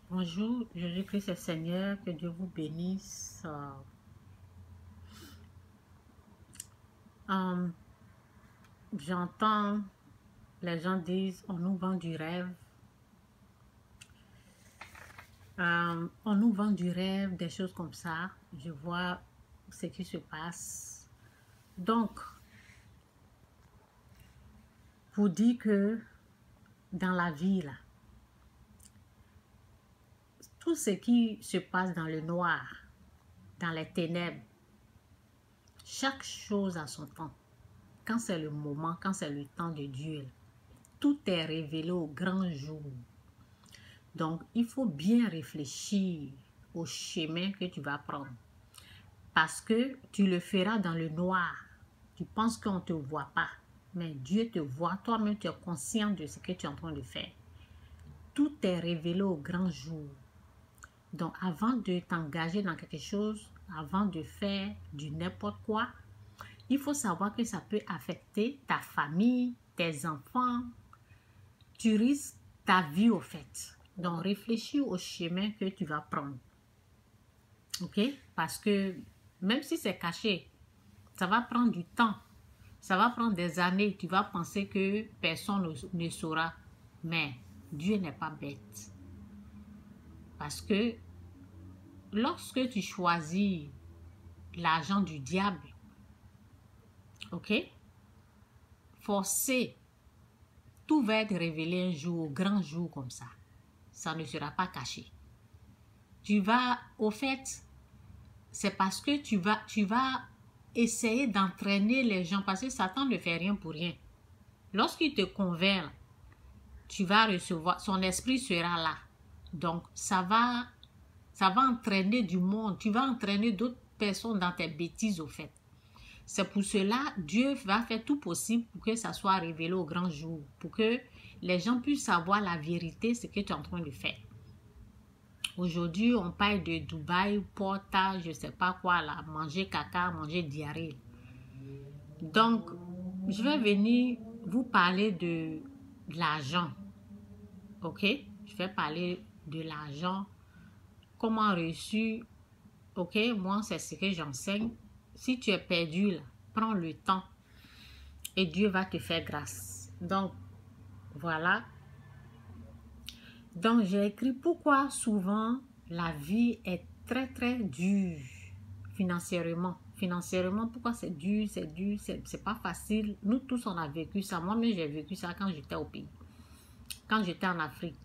Bonjour, Jésus-Christ est Seigneur, que Dieu vous bénisse. J'entends les gens disent on nous vend du rêve. On nous vend du rêve, des choses comme ça. Je vois ce qui se passe. Donc, pour dire que dans la vie, là, tout ce qui se passe dans le noir, dans les ténèbres, chaque chose a son temps. Quand c'est le moment, quand c'est le temps de Dieu, tout est révélé au grand jour. Donc, il faut bien réfléchir au chemin que tu vas prendre. Parce que tu le feras dans le noir. Tu penses qu'on ne te voit pas. Mais Dieu te voit. Toi-même, tu es conscient de ce que tu es en train de faire. Tout est révélé au grand jour. Donc, avant de t'engager dans quelque chose, avant de faire du n'importe quoi, il faut savoir que ça peut affecter ta famille, tes enfants. Tu risques ta vie au fait. Donc, réfléchis au chemin que tu vas prendre. OK? Parce que même si c'est caché, ça va prendre du temps. Ça va prendre des années. Tu vas penser que personne ne saura. Mais Dieu n'est pas bête. Parce que lorsque tu choisis l'argent du diable, OK? Forcé, tout va être révélé un jour, au grand jour comme ça. Ça ne sera pas caché. Tu vas, au fait, c'est parce que tu vas essayer d'entraîner les gens, parce que Satan ne fait rien pour rien. Lorsqu'il te convainc, tu vas recevoir, son esprit sera là. Donc, ça va entraîner du monde. Tu vas entraîner d'autres personnes dans tes bêtises, au fait. C'est pour cela, Dieu va faire tout possible pour que ça soit révélé au grand jour, pour que les gens puissent savoir la vérité, ce que tu es en train de faire. Aujourd'hui, on parle de Dubaï, portage, je ne sais pas quoi, là, manger caca, manger diarrhée. Donc, je vais venir vous parler de l'argent. OK? Je vais parler de l'argent, comment réussir. OK? Moi, c'est ce que j'enseigne. Si tu es perdu, là, prends le temps et Dieu va te faire grâce. Donc, voilà. Donc, j'ai écrit pourquoi souvent la vie est très, très dure financièrement. Financièrement, pourquoi c'est dur, c'est pas facile. Nous tous, on a vécu ça. Moi-même, j'ai vécu ça quand j'étais au pays. Quand j'étais en Afrique.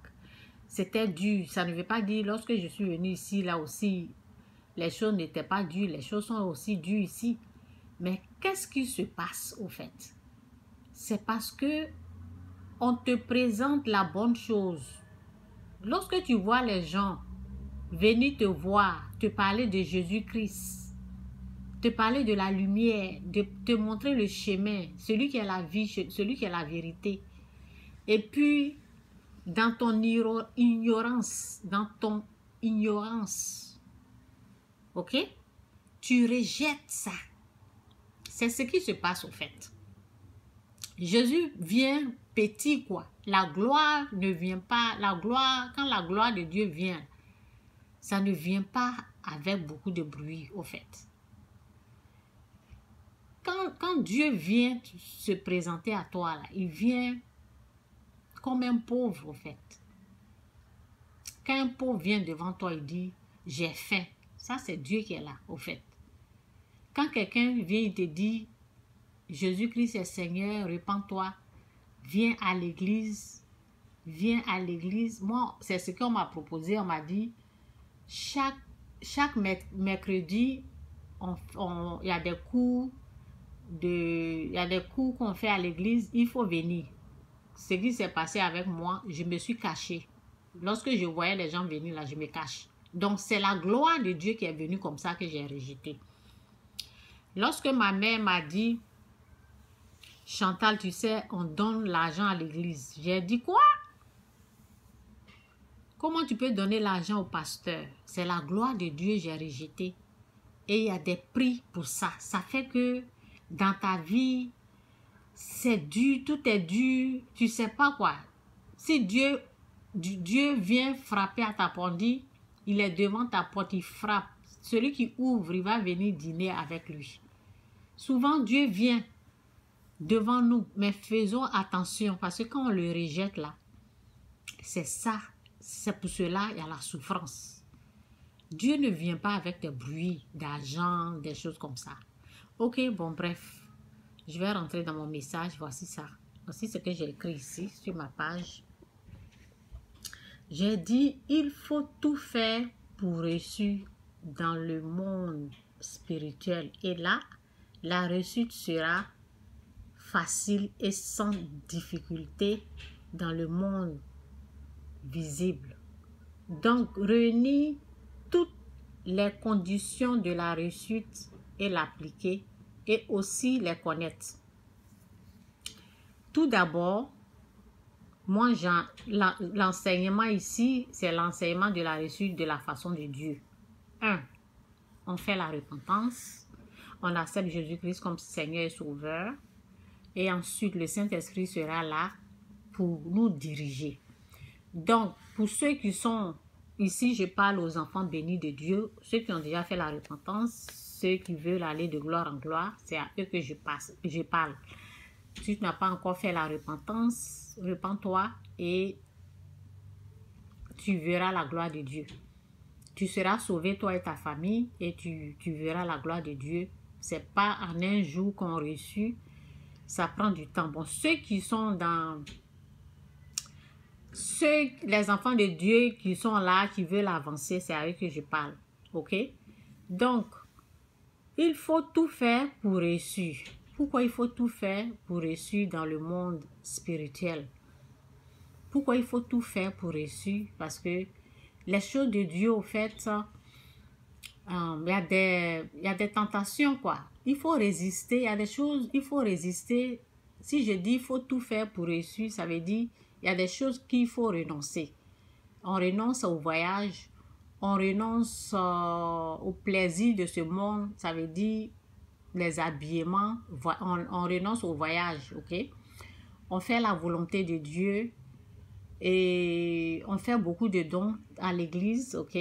C'était dur. Ça ne veut pas dire, lorsque je suis venue ici, là aussi, les choses n'étaient pas dures. Les choses sont aussi dures ici. Mais qu'est-ce qui se passe au fait? C'est parce que on te présente la bonne chose. Lorsque tu vois les gens venir te voir, te parler de Jésus-Christ, te parler de la lumière, de te montrer le chemin, celui qui est la vie, celui qui est la vérité. Et puis, dans ton ignorance, ok? Tu rejettes ça. C'est ce qui se passe au fait. Jésus vient petit quoi. La gloire ne vient pas, quand la gloire de Dieu vient, ça ne vient pas avec beaucoup de bruit au fait. Quand Dieu vient se présenter à toi, là, il vient comme un pauvre au fait. Quand un pauvre vient devant toi, il dit, j'ai faim. Ça, c'est Dieu qui est là, au fait. Quand quelqu'un vient, il te dit, Jésus-Christ est Seigneur, répands-toi, viens à l'église. Moi, c'est ce qu'on m'a proposé. On m'a dit, chaque mercredi, il y a des cours qu'on fait à l'église, il faut venir. Ce qui s'est passé avec moi, je me suis cachée. Lorsque je voyais les gens venir là, je me cache. Donc, c'est la gloire de Dieu qui est venue comme ça que j'ai rejeté. Lorsque ma mère m'a dit, Chantal, tu sais, on donne l'argent à l'église. J'ai dit quoi? Comment tu peux donner l'argent au pasteur? C'est la gloire de Dieu, j'ai rejeté. Et il y a des prix pour ça. Ça fait que dans ta vie, c'est dur, tout est dur. Tu sais pas quoi. Si Dieu Dieu vient frapper à ta porte, dit, il est devant ta porte, il frappe. Celui qui ouvre, il va venir dîner avec lui. Souvent, Dieu vient devant nous, mais faisons attention parce que quand on le rejette là, c'est ça, c'est pour cela il y a la souffrance. Dieu ne vient pas avec des bruits d'argent, des choses comme ça. Ok, bon, bref, je vais rentrer dans mon message, voici ça. Voici ce que j'ai écrit ici sur ma page. J'ai dit, il faut tout faire pour réussir dans le monde spirituel. Et là, la réussite sera facile et sans difficulté dans le monde visible. Donc, réunir toutes les conditions de la réussite et l'appliquer et aussi les connaître. Tout d'abord, moi, l'enseignement ici, c'est l'enseignement de la réussite de la façon de Dieu. 1. On fait la repentance. On accepte Jésus-Christ comme Seigneur et Sauveur. Et ensuite, le Saint-Esprit sera là pour nous diriger. Donc, pour ceux qui sont ici, je parle aux enfants bénis de Dieu, ceux qui ont déjà fait la repentance, ceux qui veulent aller de gloire en gloire, c'est à eux que je parle. Si tu n'as pas encore fait la repentance, repens-toi et tu verras la gloire de Dieu. Tu seras sauvé, toi et ta famille, et tu verras la gloire de Dieu. C'est pas en un jour qu'on réussit. Ça prend du temps. Bon, ceux qui sont dans... les enfants de Dieu qui sont là, qui veulent avancer, c'est à eux que je parle. Ok? Donc, il faut tout faire pour réussir. Pourquoi il faut tout faire pour réussir dans le monde spirituel? Pourquoi il faut tout faire pour réussir? Parce que les choses de Dieu, au fait, il y a des tentations, quoi. Il faut résister. Il y a des choses, il faut résister. Si je dis il faut tout faire pour réussir, ça veut dire il y a des choses qu'il faut renoncer. On renonce au voyage, on renonce au plaisir de ce monde, ça veut dire les habillements, on renonce au voyage, ok? On fait la volonté de Dieu et on fait beaucoup de dons à l'église, ok?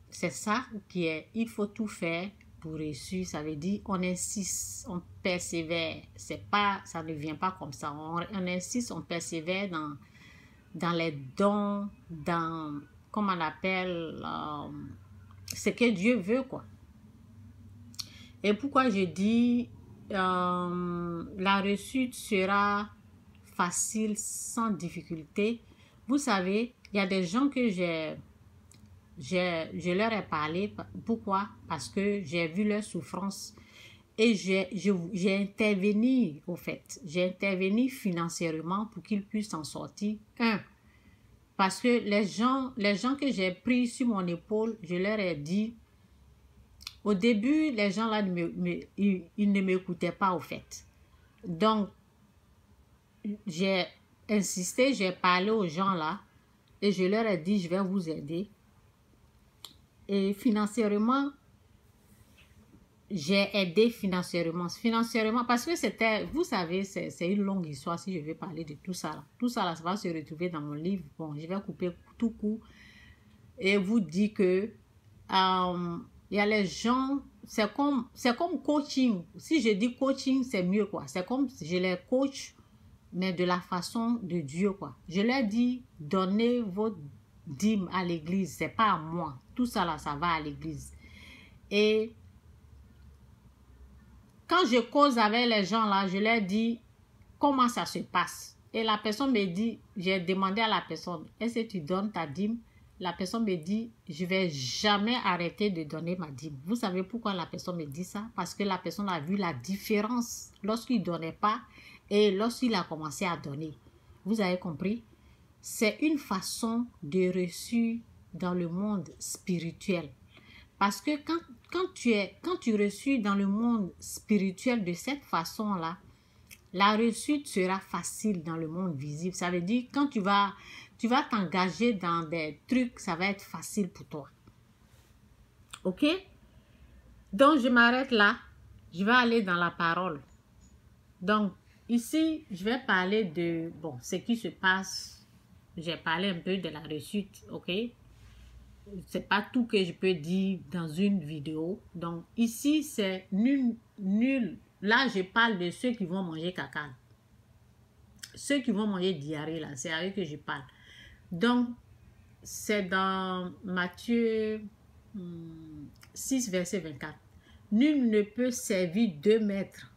C'est ça qui est, il faut tout faire pour réussir, ça veut dire on insiste, on persévère, c'est pas, ça ne vient pas comme ça, on insiste, on persévère dans les dons, dans, comment on appelle, ce que Dieu veut, quoi. Et pourquoi je dis la réussite sera facile, sans difficulté. Vous savez, il y a des gens que je leur ai parlé. Pourquoi? Parce que j'ai vu leur souffrance et j'ai intervenu, au fait. J'ai intervenu financièrement pour qu'ils puissent en sortir. Parce que les gens que j'ai pris sur mon épaule, je leur ai dit, au début, les gens là, ils ne m'écoutaient pas, au fait. Donc, j'ai insisté, j'ai parlé aux gens là et je leur ai dit, je vais vous aider. Et financièrement, j'ai aidé financièrement, parce que c'était, vous savez, c'est une longue histoire si je vais parler de tout ça là. Tout ça là, ça va se retrouver dans mon livre. Bon, je vais couper tout court et vous dire que il y a les gens, c'est comme coaching. Si je dis coaching, c'est mieux, quoi. C'est comme je les coach, mais de la façon de Dieu, quoi. Je leur dis, donnez votre dîme à l'église, c'est pas à moi. Tout ça là, ça va à l'église. Et quand je cause avec les gens là, je leur dis comment ça se passe. Et la personne me dit, j'ai demandé à la personne, est-ce que tu donnes ta dîme? La personne me dit, je vais jamais arrêter de donner ma dîme. Vous savez pourquoi la personne me dit ça? Parce que la personne a vu la différence lorsqu'il ne donnait pas et lorsqu'il a commencé à donner. Vous avez compris? C'est une façon de réussir dans le monde spirituel. Parce que quand tu réussis dans le monde spirituel de cette façon-là, la réussite sera facile dans le monde visible. Ça veut dire quand tu vas t'engager dans des trucs, ça va être facile pour toi. Ok? Donc, je m'arrête là. Je vais aller dans la parole. Donc, ici, je vais parler de, bon, ce qui se passe. j'ai parlé un peu de la réussite, ok? C'est pas tout que je peux dire dans une vidéo. Donc, ici, c'est nul, nul. Là, je parle de ceux qui vont manger caca. Ceux qui vont manger diarrhée, là, c'est à eux que je parle. Donc, c'est dans Matthieu 6, verset 24. Nul ne peut servir 2 maîtres.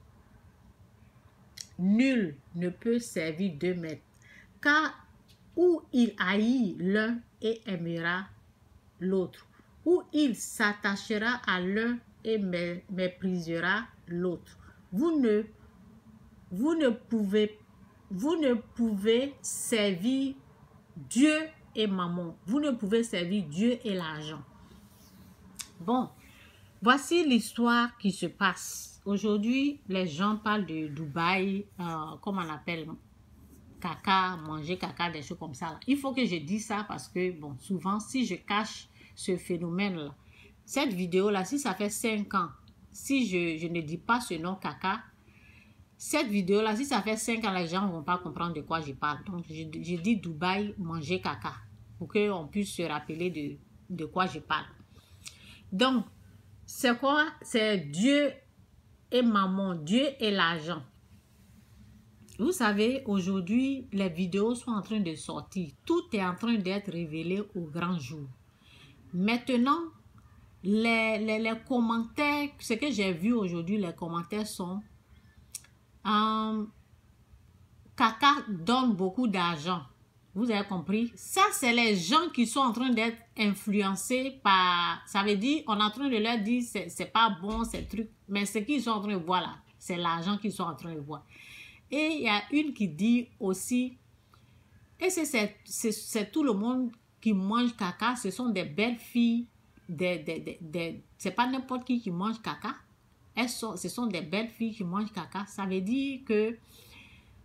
Nul ne peut servir 2 maîtres. Car ou il haït l'un et aimera l'autre, ou il s'attachera à l'un et méprisera l'autre. Vous ne pouvez servir Dieu et mammon. Vous ne pouvez servir Dieu et l'argent. Bon, voici l'histoire qui se passe. Aujourd'hui, les gens parlent de Dubaï, comment on appelle, caca, manger caca, des choses comme ça. Là. Il faut que je dise ça parce que, bon, souvent, si je cache ce phénomène-là, cette vidéo-là, si ça fait 5 ans, si je ne dis pas ce nom caca, cette vidéo-là, si ça fait 5 ans, les gens ne vont pas comprendre de quoi je parle. Donc, je dis Dubaï, manger caca, pour qu'on puisse se rappeler de quoi je parle. Donc, c'est quoi? C'est Dieu et maman, Dieu et l'argent. Vous savez, aujourd'hui, les vidéos sont en train de sortir. Tout est en train d'être révélé au grand jour. Maintenant, les commentaires, ce que j'ai vu aujourd'hui, les commentaires sont caca donne beaucoup d'argent. Vous avez compris? Ça, c'est les gens qui sont en train d'être influencés par... Ça veut dire, on est en train de leur dire, c'est pas bon, ces trucs. Mais ce qu'ils sont en train de voir là, c'est l'argent qu'ils sont en train de voir. Et il y a une qui dit aussi, et c'est tout le monde qui mange caca, ce sont des belles filles, c'est pas n'importe qui mange caca. Ce sont des belles filles qui mangent caca. Ça veut dire que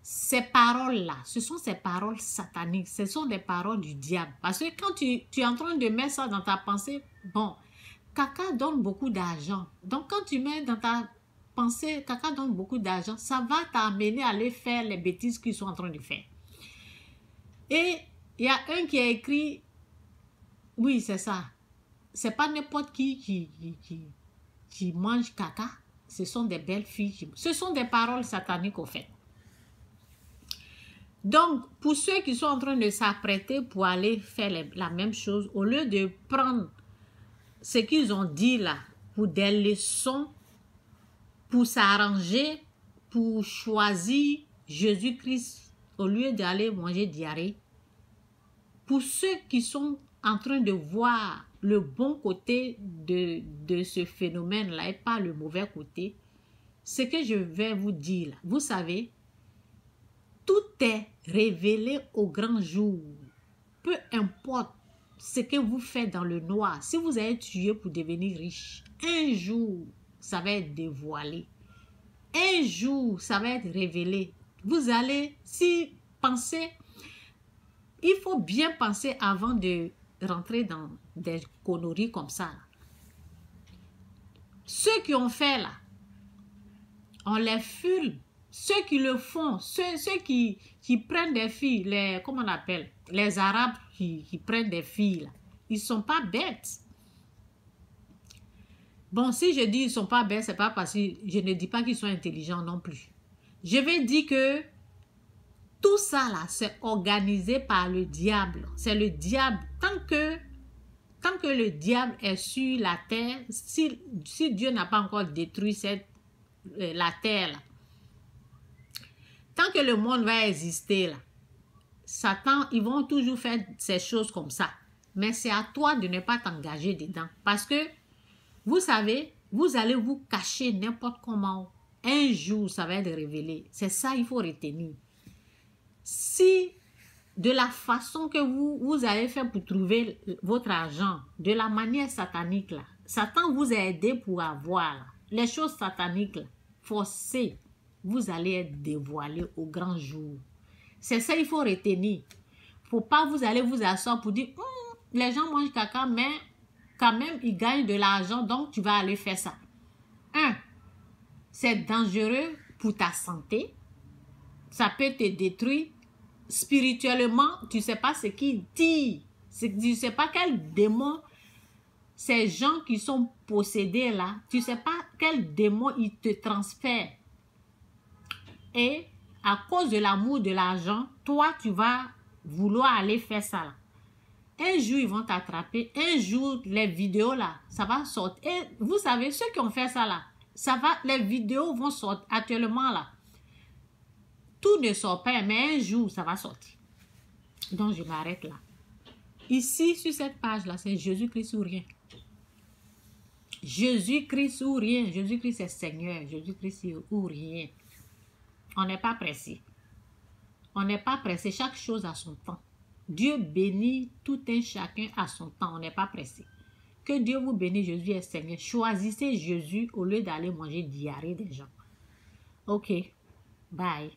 ces paroles-là, ce sont ces paroles sataniques, ce sont des paroles du diable. Parce que quand tu es en train de mettre ça dans ta pensée, bon, caca donne beaucoup d'argent. Donc quand tu mets dans ta pensée, caca donne beaucoup d'argent, ça va t'amener à aller faire les bêtises qu'ils sont en train de faire. Et il y a un qui a écrit, oui c'est ça, c'est pas n'importe qui mange caca, ce sont des belles filles, ce sont des paroles sataniques au fait. Donc, pour ceux qui sont en train de s'apprêter pour aller faire la même chose, au lieu de prendre ce qu'ils ont dit là pour des leçons, pour s'arranger, pour choisir Jésus-Christ, au lieu d'aller manger diarrhée, pour ceux qui sont en train de voir le bon côté de ce phénomène-là et pas le mauvais côté, ce que je vais vous dire là, vous savez, tout est révélé au grand jour. Peu importe ce que vous faites dans le noir, si vous avez tué pour devenir riche, un jour, ça va être dévoilé. Un jour, ça va être révélé. Vous allez, si pensez, il faut bien penser avant de rentrer dans des conneries comme ça. Ceux qui ont fait là, on les fulme. Ceux qui le font, ceux qui prennent des filles, comment on appelle, les Arabes qui prennent des filles, là, ils ne sont pas bêtes. Bon, si je dis ils ne sont pas bêtes, ce n'est pas parce que je ne dis pas qu'ils sont intelligents non plus. Je vais dire que tout ça là, c'est organisé par le diable. C'est le diable. Tant que le diable est sur la terre, si Dieu n'a pas encore détruit la terre là, tant que le monde va exister, là, Satan, ils vont toujours faire ces choses comme ça. Mais c'est à toi de ne pas t'engager dedans. Parce que, vous savez, vous allez vous cacher n'importe comment. Un jour, ça va être révélé. C'est ça, il faut retenir. Si, de la façon que vous avez fait pour trouver votre argent, de la manière satanique, là, Satan vous a aidé pour avoir là, les choses sataniques, là, forcées, vous allez être dévoilé au grand jour. C'est ça, il faut retenir. Faut pas vous allez vous asseoir pour dire les gens mangent caca, mais quand même, ils gagnent de l'argent, donc tu vas aller faire ça. C'est dangereux pour ta santé. Ça peut te détruire. spirituellement, tu ne sais pas ce qu'ils disent. Tu ne sais pas quel démon, ces gens qui sont possédés là, tu ne sais pas quel démon ils te transfèrent. Et à cause de l'amour de l'argent, toi, tu vas vouloir aller faire ça là. Un jour, ils vont t'attraper. Un jour, les vidéos là, ça va sortir. Et vous savez, ceux qui ont fait ça là, les vidéos vont sortir actuellement là. Tout ne sort pas, mais un jour, ça va sortir. Donc, je m'arrête là. Ici, sur cette page-là, c'est Jésus-Christ ou rien. Jésus-Christ ou rien. Jésus-Christ est Seigneur. Jésus-Christ ou rien. On n'est pas pressé. On n'est pas pressé. Chaque chose a son temps. Dieu bénit tout un chacun à son temps. On n'est pas pressé. Que Dieu vous bénisse. Jésus est Seigneur. Choisissez Jésus au lieu d'aller manger diarrhée des gens. Ok. Bye.